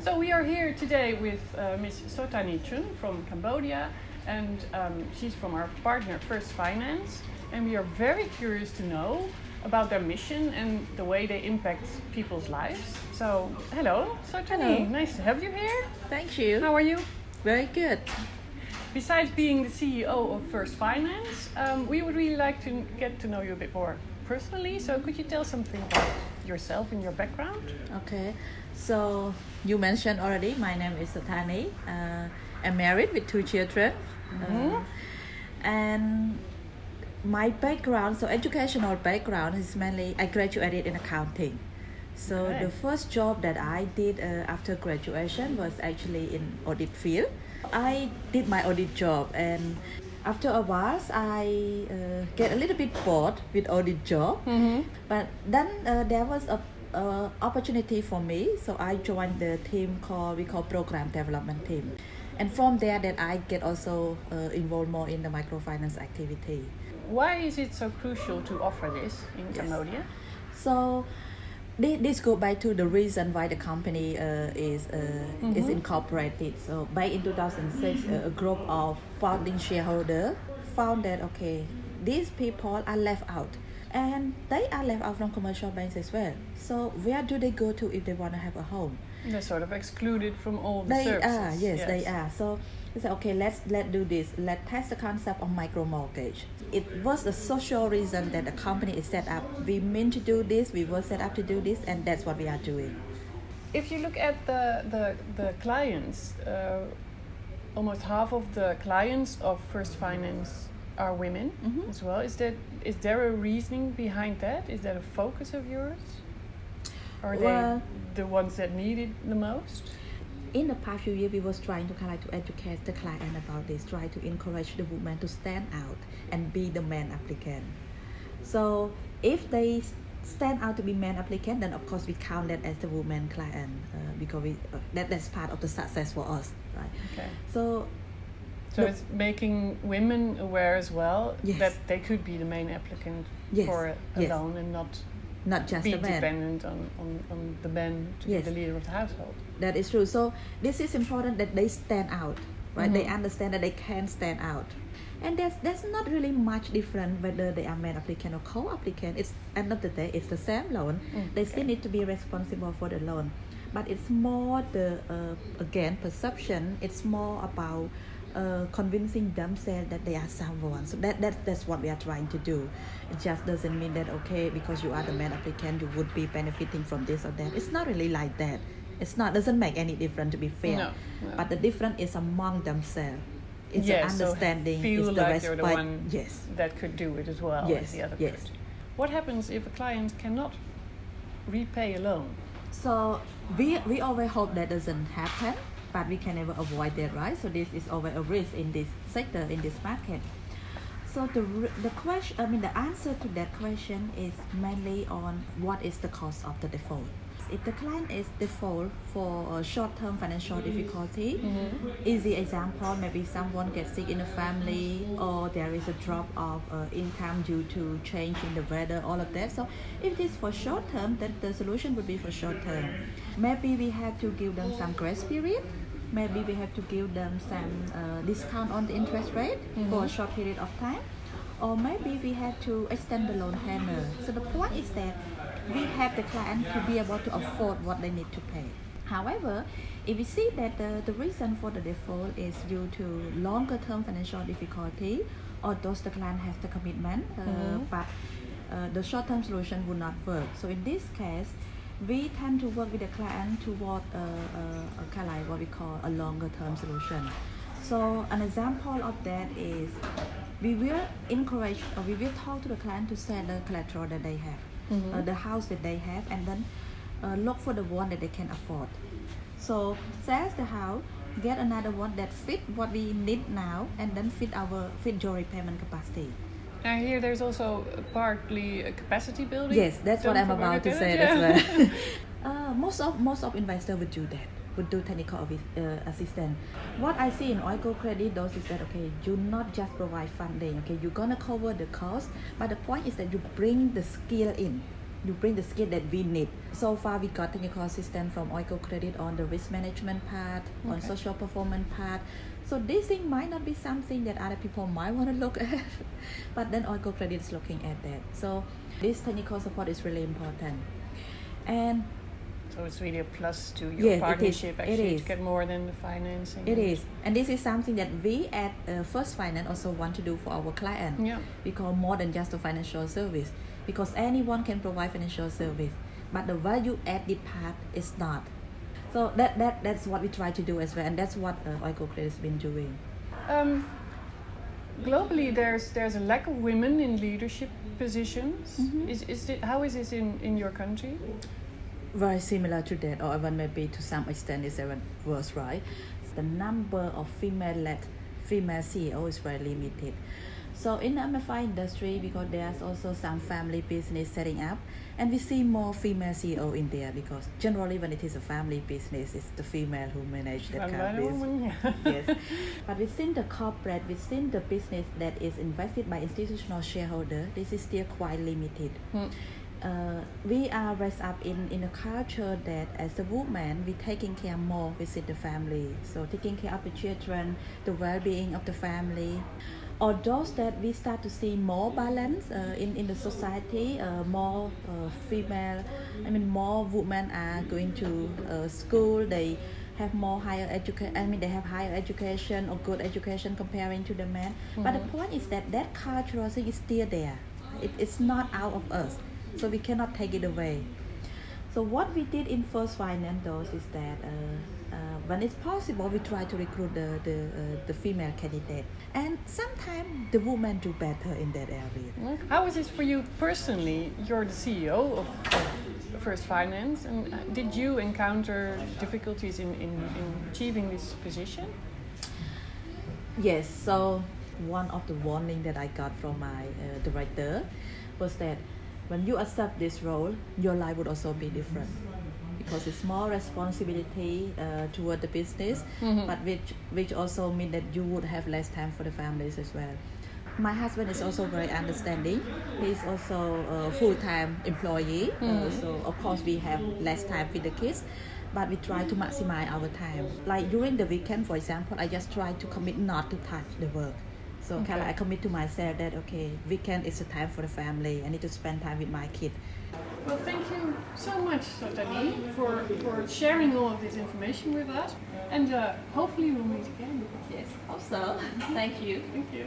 So we are here today with Ms. Sothany Chun from Cambodia, and she's from our partner First Finance, and we are very curious to know about their mission and the way they impact people's lives. So, hello, Sothany. Hello. Nice to have you here. Thank you. How are you? Very good. Besides being the CEO of First Finance, we would really like to get to know you a bit more personally. So could you tell something about yourself and your background? Okay. So you mentioned already, my name is Sothany. I'm married with 2 children. And my background, so educational background is mainly, I graduated in accounting. So Okay. the first job that I did after graduation was actually in audit field. I did my audit job, and after a while I get a little bit bored with audit job. But then there was a opportunity for me, so I joined the team we call program development team, and from there that I get also involved more in the microfinance activity. Why is it so crucial to offer this in Cambodia? So this go back to the reason why the company is incorporated. So back in 2006, a group of founding shareholders found that these people are left out, and they are left out from commercial banks as well. So where do they go to if they want to have a home? They're sort of excluded from all the They services. are, yes, they are. So they said, let's do this. Let's test the concept of micro mortgage. It was the social reason that the company is set up. We meant to do this. We were set up to do this, and that's what we are doing. If you look at the clients, almost half of the clients of First Finance are women as well. Is there a reasoning behind that? Is that a focus of yours? Are they the ones that need it the most? In the past few years, we was trying to educate the client about this, try to encourage the women to stand out and be the man applicant. So if they stand out to be man applicant, then of course we count that as the woman client because that's part of the success for us, right? Okay. So it's making women aware as well that they could be the main applicant for a loan and not just be the man. dependent on the man to be the leader of the household. That is true. So this is important that they stand out, right? They understand that they can stand out. And there's not really much different whether they are man applicant or co-applicant. It's end of the day, it's the same loan. They still need to be responsible for the loan. But it's more the, perception. It's more about convincing themselves that they are someone. So that's what we are trying to do. It just doesn't mean that because you are the man applicant you would be benefiting from this or that. It's not really like that. Doesn't make any difference, to be fair. No. But the difference is among themselves. It's an understanding. So feel it's like the respect. you're the one that could do it as well as the other person. What happens if a client cannot repay a loan? So we always hope that doesn't happen, but we can never avoid that, right? So this is always a risk in this sector, in this market. So the question, the answer to that question is mainly on what is the cause of the default. If the client is default for a short-term financial difficulty, easy example, maybe someone gets sick in the family, or there is a drop of income due to change in the weather, all of that. So if it is for short-term, then the solution would be for short-term. Maybe we have to give them some grace period. Maybe we have to give them some discount on the interest rate for a short period of time. Or maybe we have to extend the loan tenure. So the point is that we have the client to be able to afford what they need to pay. However, if we see that the reason for the default is due to longer term financial difficulty, or does the client have the commitment, but the short term solution would not work. So in this case, we tend to work with the client toward a kind of like what we call a longer term solution. So an example of that is we will encourage, or we will talk to the client to sell the collateral that they have. The house that they have, and then look for the one that they can afford. So sell the house, get another one that fit what we need now, and then fit your repayment capacity. I hear there's also partly a capacity building. Yes, that's what I'm about to say as well. Most of investors would do that. Would do technical assistance. What I see in Oikocredit does is that you not just provide funding. You're gonna cover the cost, but the point is that you bring the skill in. you bring the skill that we need. So far, we got technical assistance from Oikocredit on the risk management part, on social performance part. So this thing might not be something that other people might want to look at, but then Oikocredit is looking at that. So this technical support is really important. And so it's really a plus to your partnership actually to get more than the financing. It is. And this is something that we at First Finance also want to do for our client. Yeah. Because more than just a financial service. Because anyone can provide financial service. But the value added part is not. So that's what we try to do as well. And that's what Oikocredit has been doing. Globally, there's a lack of women in leadership positions. How is this in your country? Very similar to that, or even maybe to some extent is even worse, right? The number of female CEO is very limited. So in the MFI industry, because there's also some family business setting up, and we see more female CEO in there because generally when it is a family business, it's the female who manage that kind of business. Yes. But within the corporate, within the business that is invested by institutional shareholder, this is still quite limited. We are raised up in a culture that as a woman, we taking care more within the family. So taking care of the children, the well-being of the family. Although that we start to see more balance in the society, more female, more women are going to school, they have more higher education, they have higher education or good education comparing to the men. But the point is that cultural thing is still there. It's not out of us. So we cannot take it away. So what we did in First Finance though is that when it's possible, we try to recruit the female candidate. And sometimes the women do better in that area. How is this for you personally? You're the CEO of First Finance, and did you encounter difficulties in achieving this position? Yes, so one of the warnings that I got from my director was that when you accept this role, your life would also be different because it's more responsibility toward the business, but which also means that you would have less time for the families as well. My husband is also very understanding. He's also a full-time employee, so of course we have less time with the kids, but we try to maximize our time. Like during the weekend, for example, I just try to commit not to touch the work. So kind of I commit to myself that, weekend is a time for the family. I need to spend time with my kid. Well, thank you so much, Sothany, for sharing all of this information with us. And hopefully we'll meet again. Yes, hope so. Thank you. Thank you.